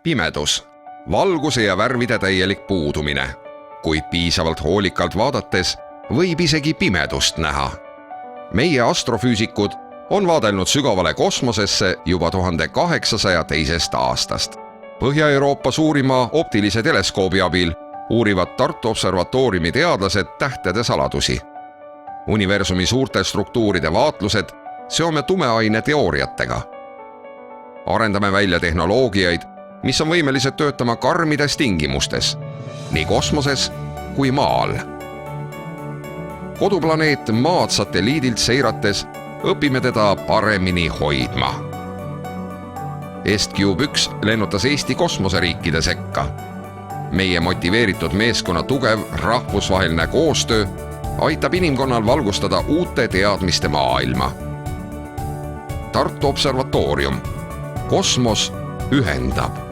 Pimedus, valguse ja värvide täielik puudumine, kuid piisavalt hoolikalt vaadates võib isegi pimedust näha. Meie astrofüüsikud on vaadelnud sügavale kosmosesse juba 1802. aastast. Põhja-Euroopa suurima optilise teleskoobi abil uurivad Tartu observatooriumi teadlased tähtede saladusi. Universumi suurte struktuuride vaatlused seome tumeaine teooriatega. Arendame välja tehnoloogiaid, mis on võimelised töötama karmides tingimustes, nii kosmoses kui maal. Koduplaneet Maad satelliidilt seirates õpime teda paremini hoidma. EstCube 1 lennutas Eesti kosmoseriikide sekka. Meie motiveeritud meeskonna tugev rahvusvaheline koostöö aitab inimkonnal valgustada uute teadmiste maailma. Tartu observatoorium. Kosmos ühendab.